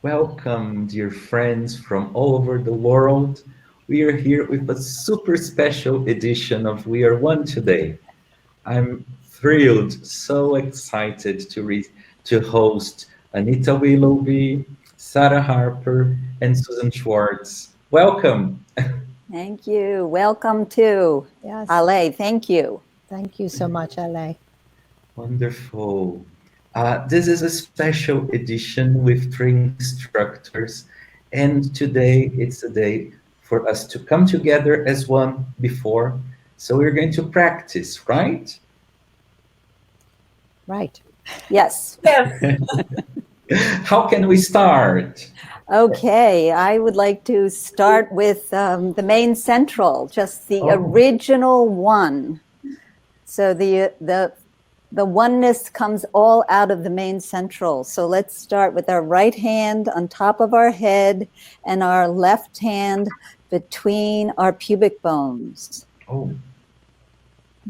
Welcome, dear friends from all over the world. We are here with a super special edition of We Are One today. I'm thrilled, so excited to host Anita Willoughby, Sara Harper, and Susan Schwartz. Welcome. Thank you. Welcome to Yes. Ale. Thank you. Thank you so much, Ale. Wonderful. This is a special edition with three instructors, and today it's a day for us to come together as one before. So we're going to practice, right? Right. Yes. How can we start? Okay. I would like to start with the main central, just the original one. So the oneness comes all out of the main central. So let's start with our right hand on top of our head and our left hand between our pubic bones. Oh.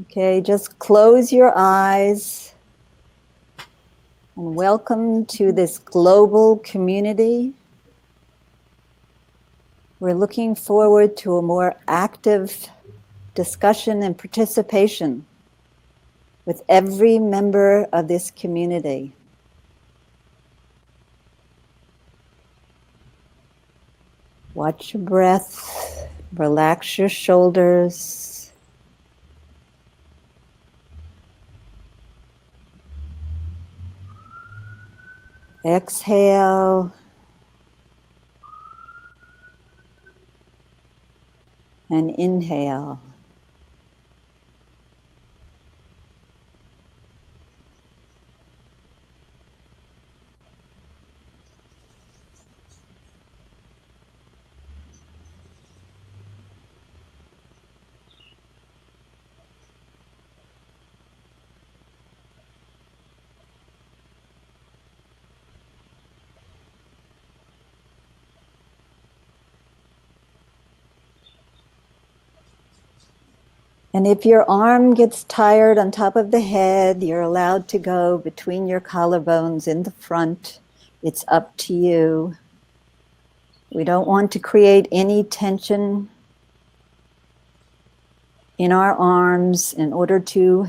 Okay, just close your eyes and welcome to this global community. We're looking forward to a more active discussion and participation with every member of this community. Watch your breath, relax your shoulders. Exhale. And inhale. And if your arm gets tired on top of the head, you're allowed to go between your collarbones in the front. It's up to you. We don't want to create any tension in our arms in order to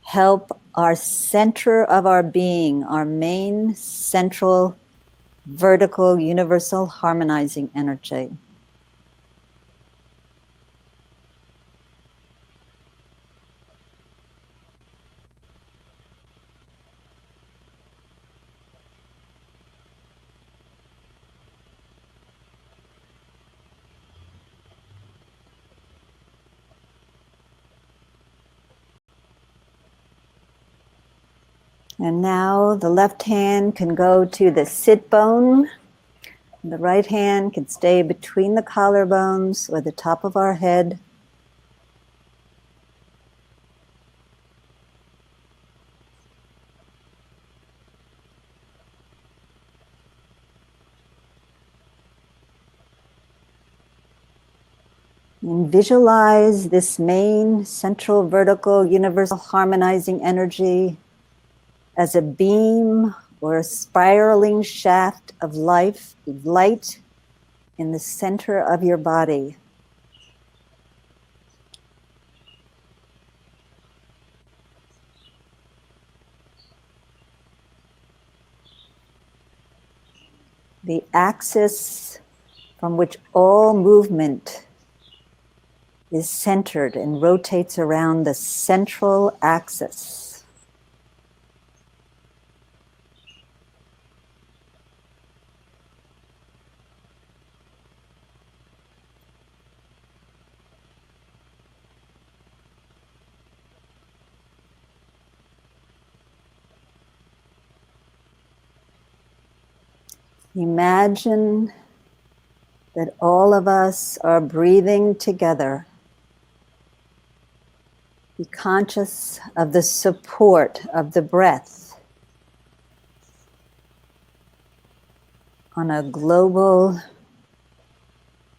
help our center of our being, our main central vertical universal harmonizing energy. And now the left hand can go to the sit bone. The right hand can stay between the collarbones or the top of our head. And visualize this main central vertical universal harmonizing energy as a beam or a spiraling shaft of life, light in the center of your body. The axis from which all movement is centered and rotates around the central axis. Imagine that all of us are breathing together. Be conscious of the support of the breath on a global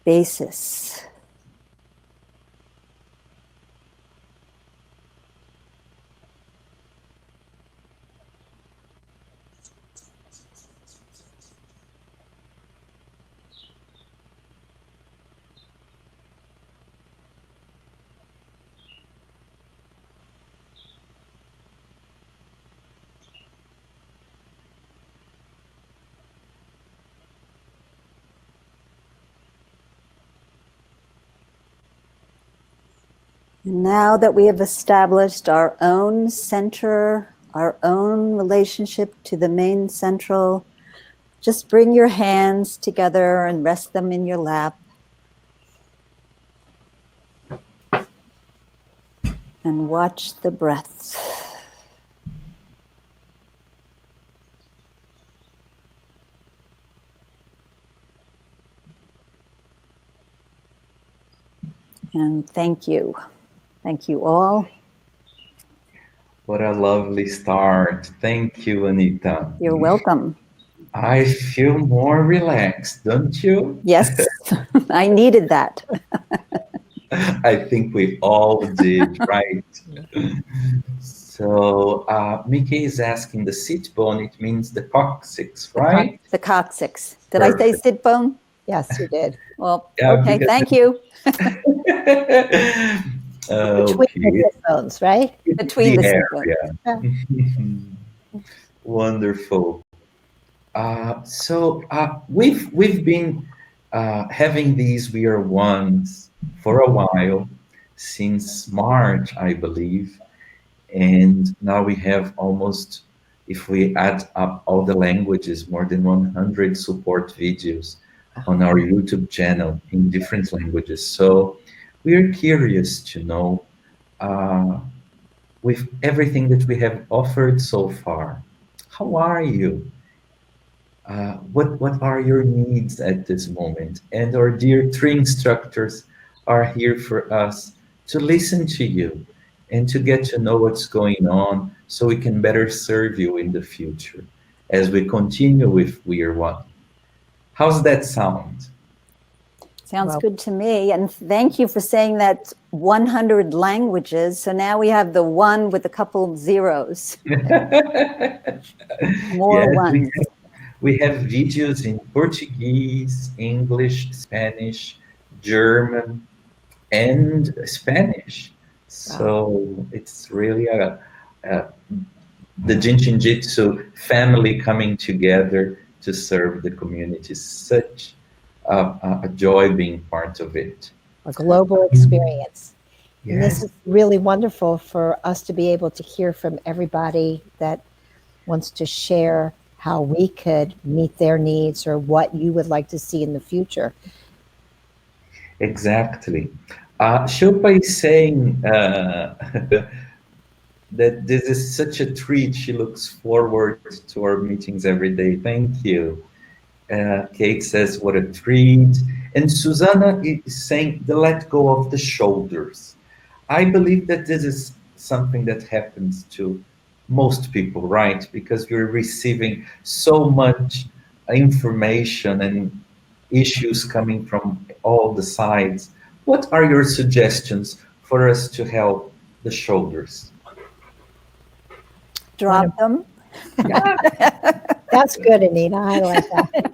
basis. Now that we have established our own center, our own relationship to the main central, just bring your hands together and rest them in your lap. And watch the breaths. And thank you. Thank you all. What a lovely start. Thank you, Anita. You're welcome. I feel more relaxed, don't you? Yes, I needed that. I think we all did, right? So, Mickey is asking the sit bone, it means the coccyx, right? The coccyx. Did I say sit bone? Yes, you did. Well, Yeah, okay, because- thank you. Between the hip bones, right? Between the sit bone. area. Wonderful. So we've been having these We Are Ones for a while, since March, I believe, and now we have almost, if we add up all the languages, more than 100 support videos on our YouTube channel in different languages. So we're curious to know, with everything that we have offered so far, how are you? What are your needs at this moment? And our dear three instructors are here for us to listen to you and to get to know what's going on so we can better serve you in the future as we continue with We Are One. How's that sound? Sounds Well- good to me. And thank you for saying that 100 languages. So now we have the one with a couple of zeros. More Yes, ones. we have videos in Portuguese, English, Spanish, German, and Spanish. So it's really the Jin Shin Jyutsu family coming together to serve the community. Such a joy being part of it. A global experience. And this Yes, is really wonderful for us to be able to hear from everybody that wants to share how we could meet their needs or what you would like to see in the future. exactly. Shilpa is saying that this is such a treat. She looks forward to our meetings every day. Thank you. Kate says, what a treat. And Susanna is saying, the let go of the shoulders. I believe that this is something that happens to most people, right? Because you're receiving so much information and issues coming from all the sides. What are your suggestions for us to help the shoulders? Drop them. That's good, Anita. I like that.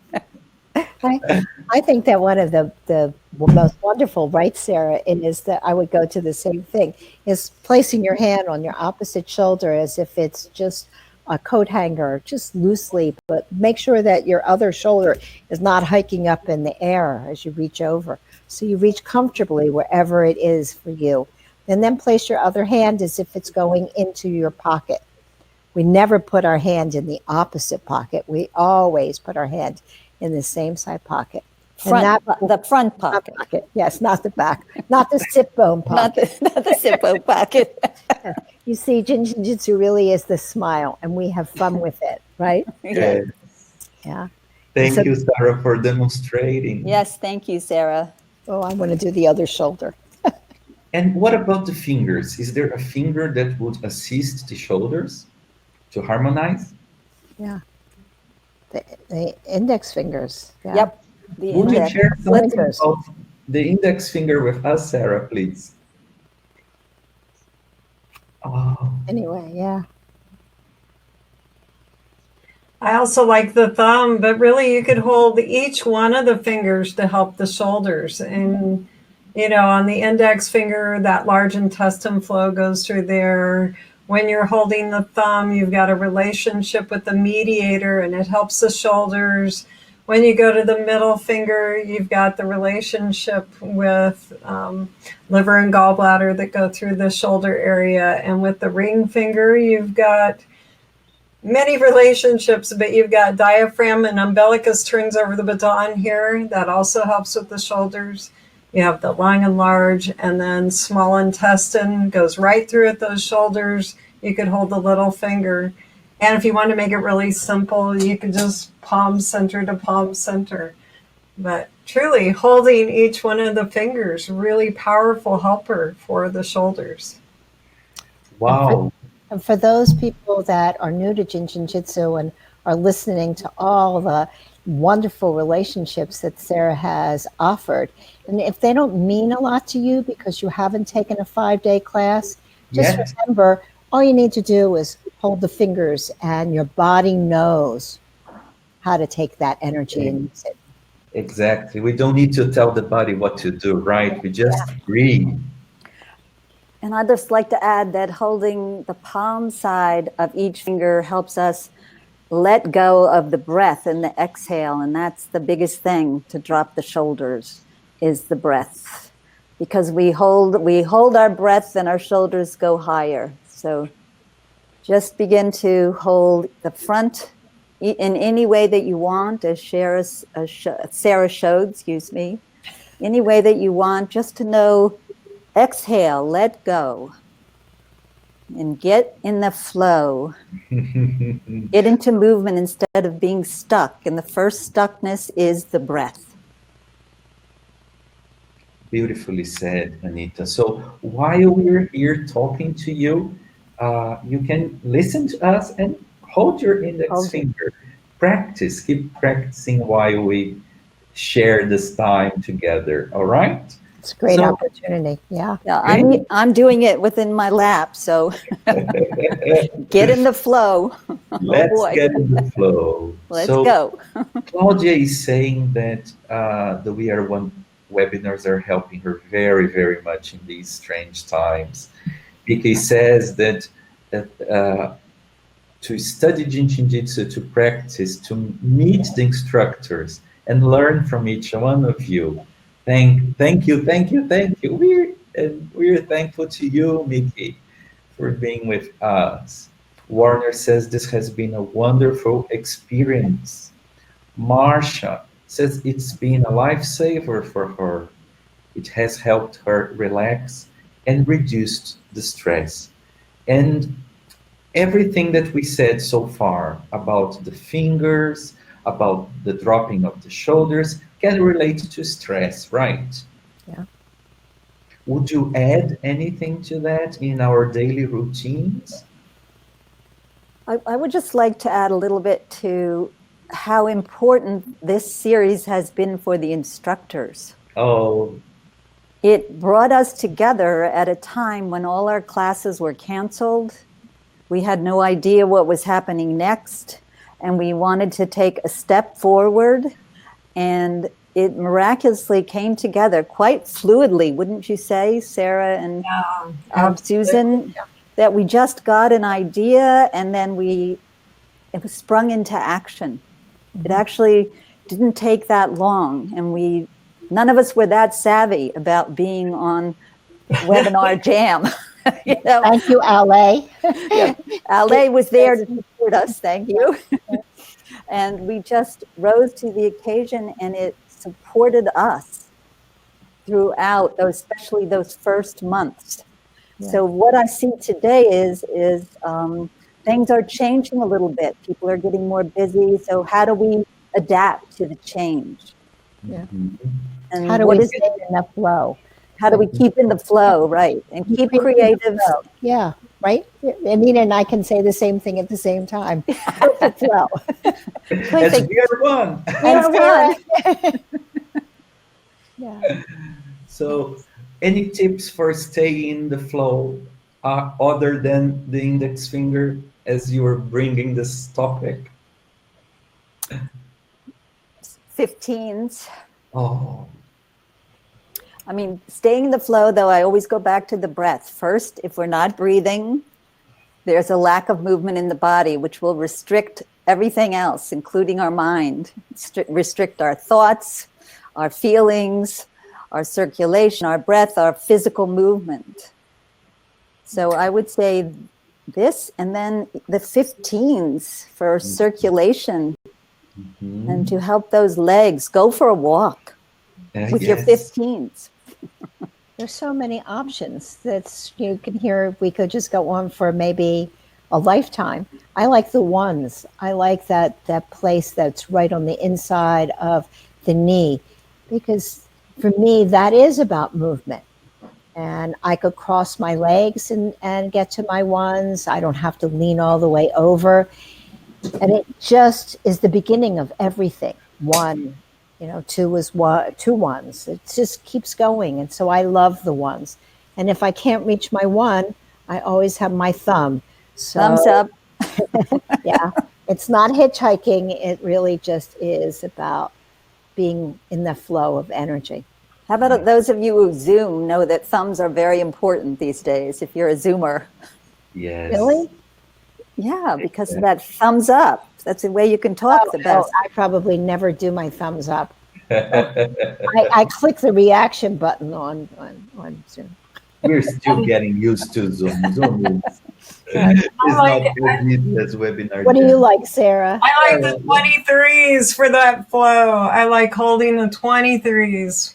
I think that one of the most wonderful, right, Sarah, and is that I would go to the same thing, is placing your hand on your opposite shoulder as if it's just a coat hanger, just loosely, but make sure that your other shoulder is not hiking up in the air as you reach over. So you reach comfortably wherever it is for you. And then place your other hand as if it's going into your pocket. We never put our hand in the opposite pocket. We always put our hand in the same side pocket. The front pocket. Yes, not the back, not the sit bone pocket. Not the sit bone pocket. You see, Jin Shin Jyutsu really is the smile, and we have fun with it, right? Yes. Yeah. Thank So- you, Sarah, for demonstrating. Yes, thank you, Sarah. Oh, I want to do the other shoulder. And what about the fingers? Is there a finger that would assist the shoulders to harmonize? Yeah. The index fingers. Yeah. Yep. The Would you index. share something Fingers. of the index finger with us, Sarah, please? Oh, Anyway, yeah. I also like the thumb, but really you could hold each one of the fingers to help the shoulders. And, you know, on the index finger, that large intestine flow goes through there. When you're holding the thumb, you've got a relationship with the mediator and it helps the shoulders. When you go to the middle finger, you've got the relationship with liver and gallbladder that go through the shoulder area. And with the ring finger, you've got many relationships, but you've got diaphragm and umbilicus turns over the baton here. That also helps with the shoulders. You have the lung and large, and then small intestine goes right through at those shoulders. You could hold the little finger. And if you want to make it really simple, you could just palm center to palm center. But truly, holding each one of the fingers, really powerful helper for the shoulders. Wow. And for those people that are new to Jin Shin Jyutsu and are listening to all the wonderful relationships that Sara has offered, and if they don't mean a lot to you because you haven't taken a 5-day class, just remember, all you need to do is hold the fingers and your body knows how to take that energy and use it. Exactly. We don't need to tell the body what to do, right? We just breathe. And I'd just like to add that holding the palm side of each finger helps us let go of the breath and the exhale. And that's the biggest thing to drop the shoulders, is the breath. Because we hold our breath and our shoulders go higher. So just begin to hold the front in any way that you want, as Sara showed, any way that you want, just to know, exhale, let go, and get in the flow. Get into movement instead of being stuck. And the first stuckness is the breath. Beautifully said, Anita. So while we're here talking to you, you can listen to us and hold your index finger. Practice, keep practicing while we share this time together. All right? It's a great opportunity. Yeah. I'm doing it within my lap. So get in the flow. Let's get in the flow. Let's go. Claudia is saying that the We Are One webinars are helping her very, very much in these strange times. Vicky says that to study Jin Shin Jyutsu, to practice, to meet the instructors and learn from each one of you. Thank you. We're thankful to you, Mickey, for being with us. Warner says this has been a wonderful experience. Marsha says it's been a lifesaver for her. It has helped her relax and reduced the stress. And everything that we said so far about the fingers, about the dropping of the shoulders, can relate to stress, right? Yeah. Would you add anything to that in our daily routines? I would just like to add a little bit to how important this series has been for the instructors. Oh. It brought us together at a time when all our classes were canceled. We had no idea what was happening next, and we wanted to take a step forward, and it miraculously came together quite fluidly, wouldn't you say, Sara and Susan, that we just got an idea and then it was sprung into action. It actually didn't take that long, and none of us were that savvy about being on Webinar Jam. Thank you, Ale. Ale was there to support us, thank you. And we just rose to the occasion, and it supported us throughout, especially those first months. Yeah. So what I see today is things are changing a little bit. People are getting more busy. So how do we adapt to the change? Yeah. And how do we stay in the flow? How do we keep in the flow, right? And keep creative. Yeah, right? Anita and I can say the same thing at the same time. Perfect flow. As we are one. Yeah. So any tips for staying in the flow other than the index finger as you were bringing this topic? 15s. Oh. I mean, staying in the flow, though, I always go back to the breath. First, if we're not breathing, there's a lack of movement in the body, which will restrict everything else, including our mind, restrict our thoughts, our feelings, our circulation, our breath, our physical movement. So I would say this, and then the 15s for circulation and to help those legs. Go for a walk with your 15s. There's so many options that you can hear. We could just go on for maybe a lifetime. I like the ones. I like that place that's right on the inside of the knee, because for me, that is about movement. And I could cross my legs and get to my ones. I don't have to lean all the way over. And it just is the beginning of everything. One, two is one, two ones. It just keeps going. And so I love the ones. And if I can't reach my one, I always have my thumb. So, thumbs up. Yeah. It's not hitchhiking. It really just is about being in the flow of energy. How about those of you who Zoom know that thumbs are very important these days, if you're a Zoomer? Yes. Really? Yeah, because of that thumbs up. That's the way you can talk the best. I probably never do my thumbs up. I click the reaction button on Zoom. We're still getting used to Zoom. Zoom is not as easy as webinar. What do you like, Sarah? I like the 23s for that flow. I like holding the 23s.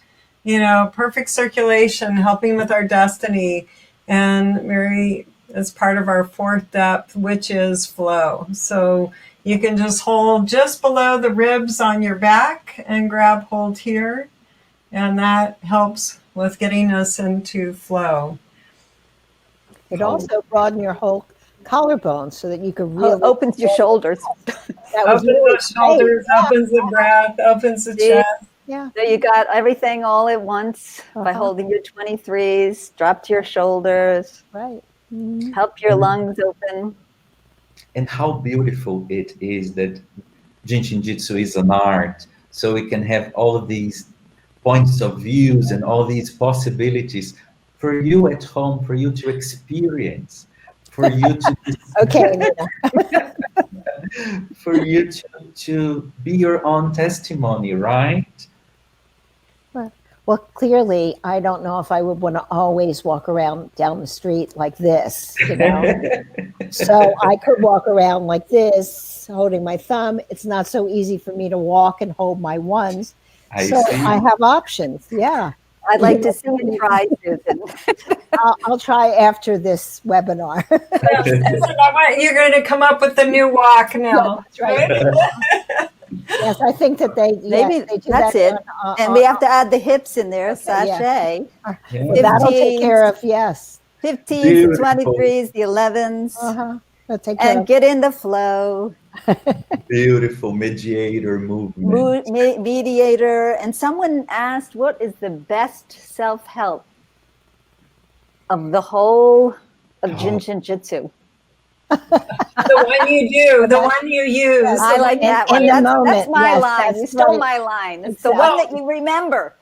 Perfect circulation, helping with our destiny. And Mary is part of our fourth depth, which is flow. So you can just hold just below the ribs on your back and grab hold here. And that helps with getting us into flow. It also broadens your whole collarbone so that you can really opens your shoulders. Opens the shoulders, opens the breath, opens the chest. Yeah. So you got everything all at once by holding your 23s, drop to your shoulders. Right. Help your lungs open. And how beautiful it is that Jin Shin Jyutsu is an art. So we can have all of these points of views and all these possibilities for you at home, for you to experience, for you to okay. for you to be your own testimony, right? Well, clearly, I don't know if I would want to always walk around down the street like this, So I could walk around like this, holding my thumb. It's not so easy for me to walk and hold my ones. I have options. Yeah. I'd like to see you try, Susan. I'll try after this webinar. You're going to come up with the new walk now. That's right. Yes, I think that they do that's that it. And we have to add the hips in there, sachet. Well, that'll take care of 15s, the 23s, the 11s. And get in the flow. Beautiful mediator movement. Mediator. And someone asked, what is the best self-help of the whole of Jin Shin Jyutsu? The one you do, the one you use. I like that one. That's my line. You stole my line. It's the one that you remember.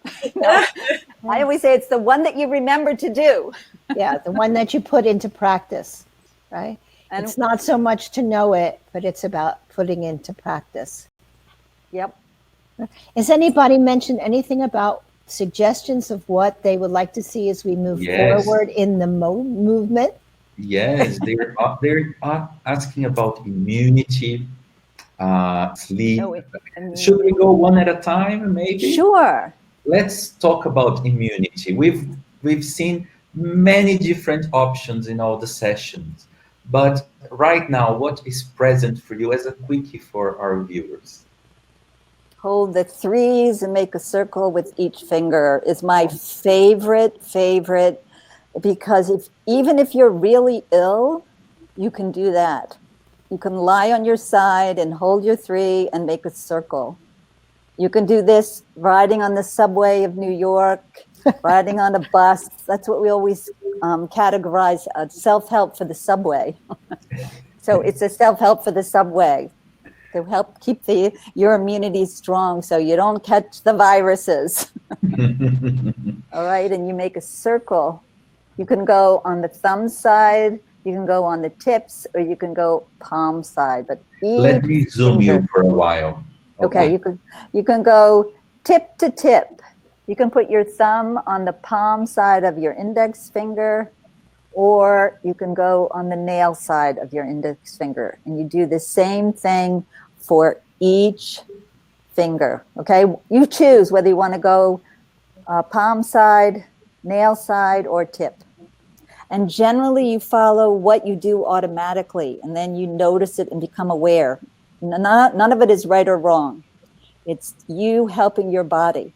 I always say it's the one that you remember to do. Yeah, the one that you put into practice, right? And it's not so much to know it, but it's about putting into practice. Yep. Has anybody mentioned anything about suggestions of what they would like to see as we move forward in the movement? Yes, they're asking about immunity, sleep. Should we go one at a time, maybe? Sure. Let's talk about immunity. We've seen many different options in all the sessions, but right now, what is present for you as a quickie for our viewers? Hold the 3s and make a circle with each finger is my favorite, because even if you're really ill, you can do that. You can lie on your side and hold your 3 and make a circle. You can do this riding on the subway of New York, riding on a bus. That's what we always categorize self-help for the subway. So it's a self-help for the subway to help keep your immunity strong so you don't catch the viruses. All right, and you make a circle. You can go on the thumb side You can go on the tips or you can go palm side, but Let each me zoom finger. you for a while. Okay, you can go tip to tip. You can put your thumb on the palm side of your index finger, or you can go on the nail side of your index finger. And you do the same thing for each finger, okay? You choose whether you want to go palm side, nail side, or tip. And generally you follow what you do automatically, and then you notice it and become aware. None of it is right or wrong. It's you helping your body.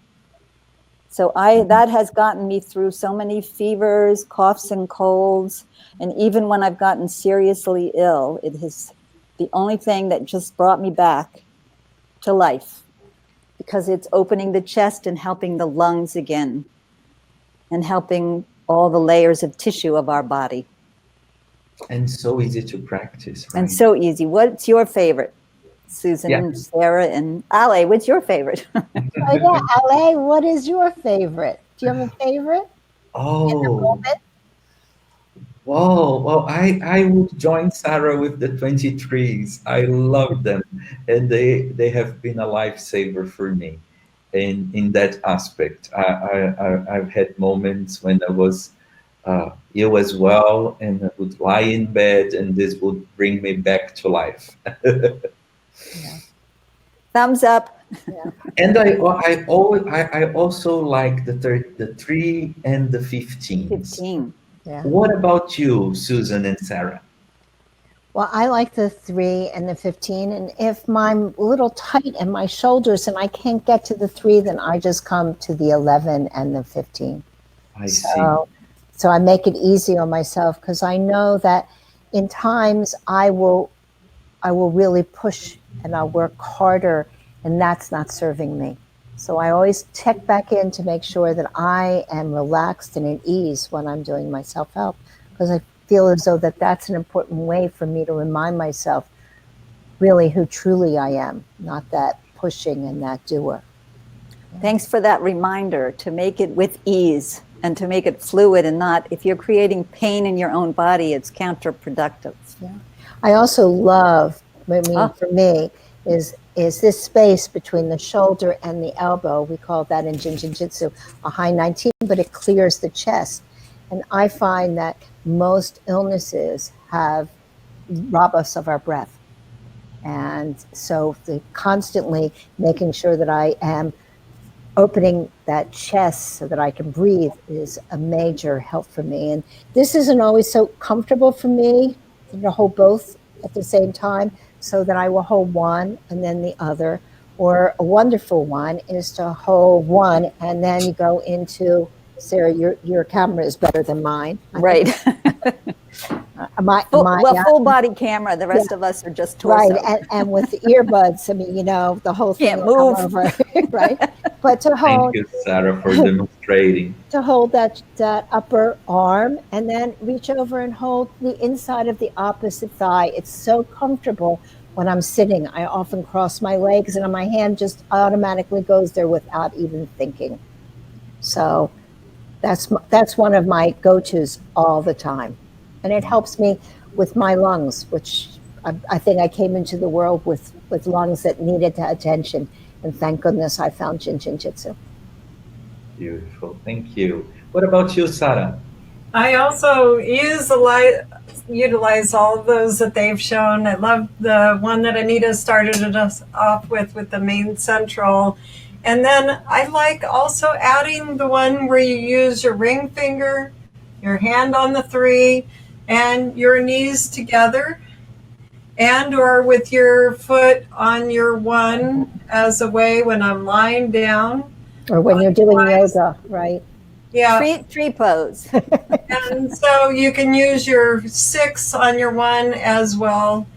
So that has gotten me through so many fevers, coughs, and colds. And even when I've gotten seriously ill, it is the only thing that just brought me back to life, because it's opening the chest and helping the lungs again and helping all the layers of tissue of our body. And so easy to practice, right? And so easy. What's your favorite? Susan, Sarah, and Ale, what's your favorite? Oh, yeah, Ale, what is your favorite? Do you have a favorite? Oh, whoa. Well, I would join Sarah with the 23s. I love them. And they have been a lifesaver for me in that aspect. I've had moments when I was ill as well, and I would lie in bed, and this would bring me back to life. Thumbs up. Yeah. And I also like the 3 and the 15s. 15. Yeah. What about you, Susan and Sarah? Well, I like the 3 and the 15. And if I'm a little tight in my shoulders and I can't get to the 3, then I just come to the 11 and the 15. I see. So I make it easy on myself, because I know that in times I will really push and I'll work harder, and that's not serving me. So I always check back in to make sure that I am relaxed and at ease when I'm doing my self-help, because I feel as though that's an important way for me to remind myself really who truly I am, not that pushing and that doer. Thanks for that reminder to make it with ease and to make it fluid, and not, if you're creating pain in your own body, it's counterproductive. Yeah. I also love, for me, is this space between the shoulder and the elbow. We call that in Jin Shin Jyutsu a high 19, but it clears the chest. And I find that most illnesses rob us of our breath. And so constantly making sure that I am opening that chest so that I can breathe is a major help for me. And this isn't always so comfortable for me to hold both at the same time, so that I will hold one and then the other. Or a wonderful one is to hold one and then you go into, Sarah, your camera is better than mine. Right. Full body camera. The rest of us are just torso. Right, and with the earbuds, I mean, the whole thing can't move. Over, right? But to hold. Thank you, Sarah, for demonstrating. To hold that upper arm and then reach over and hold the inside of the opposite thigh. It's so comfortable when I'm sitting. I often cross my legs and my hand just automatically goes there without even thinking. So that's one of my go-tos all the time. And it helps me with my lungs, which I think I came into the world with lungs that needed attention. And thank goodness I found Jin Shin Jyutsu. Beautiful. Thank you. What about you, Sara? I also utilize all of those that they've shown. I love the one that Anita started us off with the main central. And then I like also adding the one where you use your ring finger, your hand on the 3, and your knees together, and or with your foot on your 1 as a way when I'm lying down. Or when you're doing yoga, right? Yeah. Tree pose. And so you can use your 6 on your 1 as well.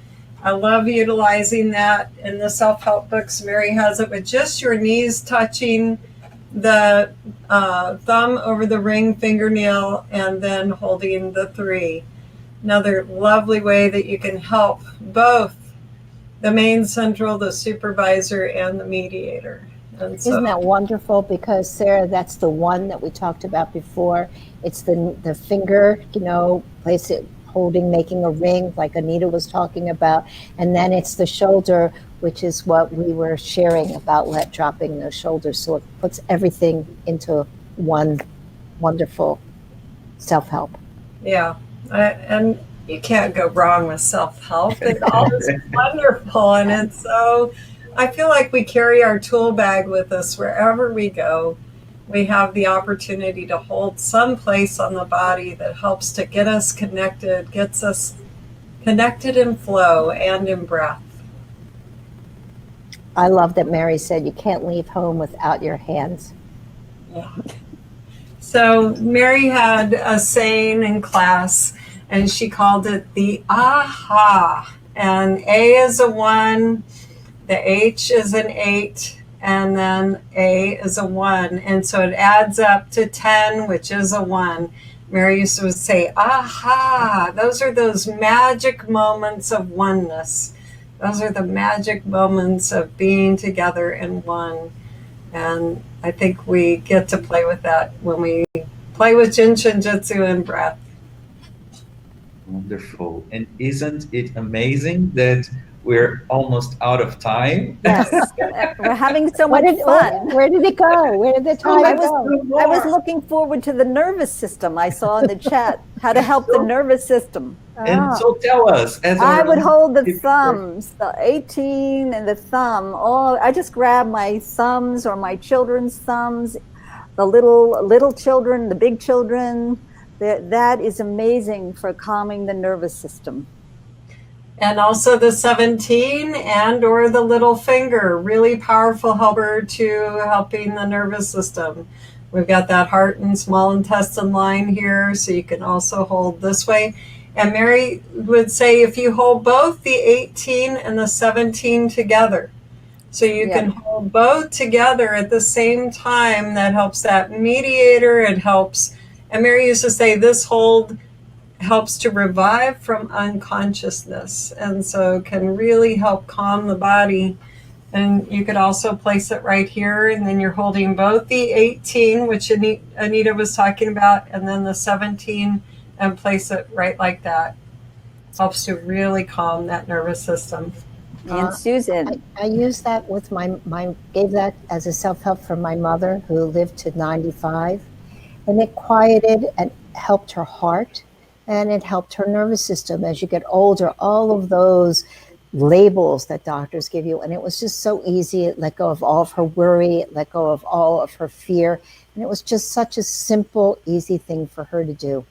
I love utilizing that in the self-help books. Mary has it with just your knees touching the thumb over the ring fingernail and then holding the 3. Another lovely way that you can help both the main central, the supervisor, and the mediator. And so, isn't that wonderful? Because Sarah, that's the one that we talked about before. It's the finger, place it, holding, making a ring like Anita was talking about. And then it's the shoulder, which is what we were sharing about dropping those shoulders. So it puts everything into one wonderful self-help. Yeah. And you can't go wrong with self-help. It's always wonderful. And it's so, I feel like we carry our tool bag with us wherever we go. We have the opportunity to hold some place on the body that helps to get us connected, gets us connected in flow and in breath. I love that Mary said you can't leave home without your hands. Yeah. So Mary had a saying in class, and she called it the aha. And A is a 1, the H is an 8, and then A is a 1. And so it adds up to 10, which is a 1. Mary used to say, aha, those are those magic moments of oneness. Those are the magic moments of being together in one. And I think we get to play with that when we play with Jin Shin Jyutsu and breath. Wonderful. And isn't it amazing that we're almost out of time? Yes, we're having so much fun. Where did it go? Where did the time go? I was looking forward to the nervous system. I saw in the chat how to help the nervous system. And so tell us. I would hold the thumbs, the 18 and the thumb. I just grab my thumbs or my children's thumbs, the little children, the big children. That is amazing for calming the nervous system. And also the 17 and or the little finger, really powerful helper to helping the nervous system. We've got that heart and small intestine line here, so you can also hold this way. And Mary would say if you hold both the 18 and the 17 together, so you can hold both together at the same time, that helps that mediator, it helps. And Mary used to say this hold helps to revive from unconsciousness, and so can really help calm the body. And you could also place it right here, and then you're holding both the 18, which Anita was talking about, and then the 17, and place it right like that. Helps to really calm that nervous system. And Susan, I used that with gave that as a self-help for my mother who lived to 95, and it quieted and helped her heart. And it helped her nervous system as you get older, all of those labels that doctors give you. And it was just so easy. It let go of all of her worry, it let go of all of her fear. And it was just such a simple, easy thing for her to do.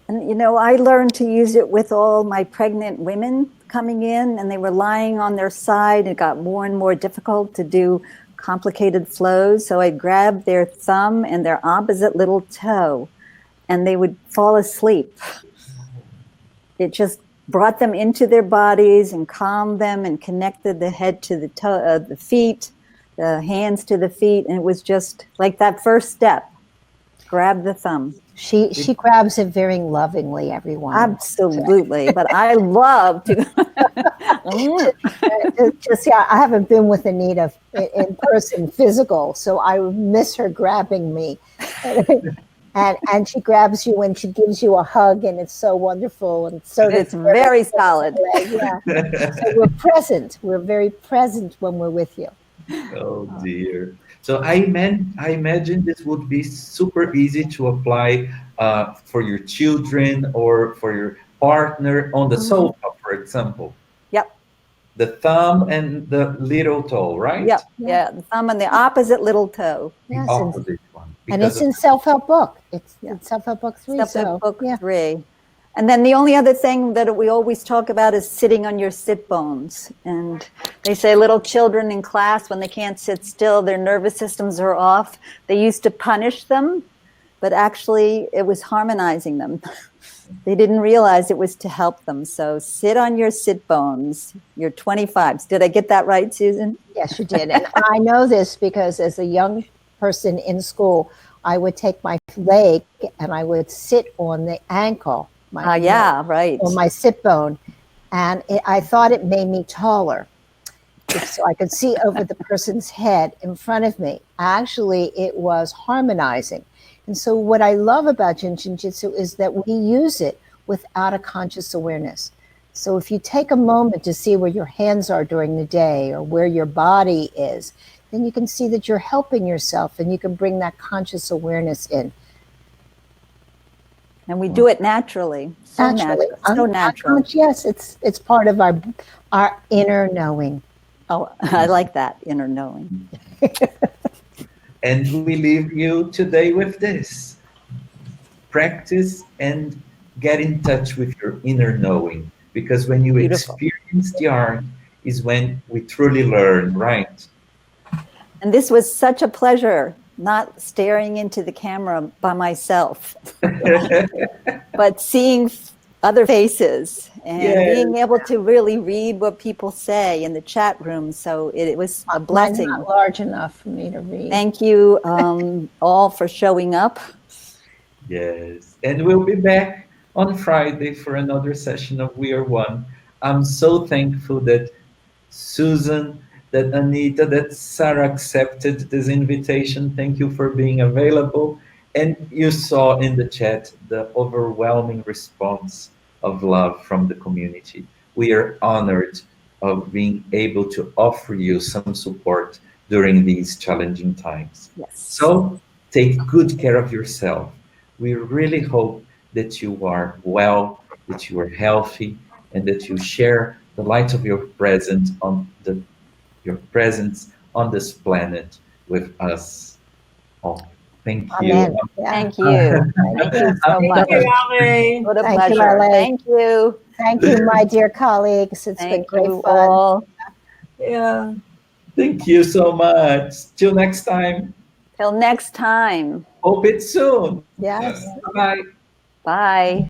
and I learned to use it with all my pregnant women coming in, and they were lying on their side. It got more and more difficult to do complicated flows. So I'd grab their thumb and their opposite little toe, and they would fall asleep. It just brought them into their bodies and calmed them and connected the head to the toe, the feet, the hands to the feet. And it was just like that first step, grab the thumb. She grabs it very lovingly, everyone. Absolutely. But I love to. I haven't been with Anita in person, physical, so I miss her grabbing me. And she grabs you and she gives you a hug, and it's so wonderful. And so it's very solid. Yeah. So we're present. We're very present when we're with you. Oh dear. So I imagine this would be super easy to apply for your children or for your partner on the sofa, for example. Yep. The thumb and the little toe, right? Yep. Yeah. The thumb and the opposite little toe. Yes, The opposite one. and it's in Self-Help Book. It's in Self-Help Book 3. Self-Help Book 3. And then the only other thing that we always talk about is sitting on your sit bones. And they say little children in class, when they can't sit still, their nervous systems are off. They used to punish them, but actually it was harmonizing them. They didn't realize it was to help them. So sit on your sit bones, your 25s. Did I get that right, Susan? Yes, you did. And I know this because as a young person in school, I would take my leg and I would sit on the ankle. Right. On my sit bone. And I thought it made me taller. So I could see over the person's head in front of me. Actually, it was harmonizing. And so what I love about Jin Shin Jyutsu is that we use it without a conscious awareness. So if you take a moment to see where your hands are during the day or where your body is, then you can see that you're helping yourself and you can bring that conscious awareness in. And we do it naturally. So Naturally. natural. So natural. Yes, it's part of our inner knowing. Oh, I like that, inner knowing. And we leave you today with this. Practice and get in touch with your inner knowing. Because when you Beautiful. experience the art is when we truly learn, right? And this was such a pleasure, not staring into the camera by myself, but seeing other faces and being able to really read what people say in the chat room. So it was a blessing. Mine's not large enough for me to read. Thank you all for showing up. Yes. And we'll be back on Friday for another session of We Are One. I'm so thankful that Susan, that Anita, that Sara accepted this invitation. Thank you for being available. And you saw in the chat the overwhelming response of love from the community. We are honored of being able to offer you some support during these challenging times. Yes. So take good care of yourself. We really hope that you are well, that you are healthy, and that you share the light of your presence on this planet with us all. Thank you. Amen. Yeah. Thank you. Thank you so much. Thank you, Ali. What a Thank you, pleasure. Ale. Thank you. Thank you, my dear colleagues. It's been Thank great you fun. all. Yeah. Thank you so much. Till next time. Till next time. Hope it's soon. Yes. Bye. Bye.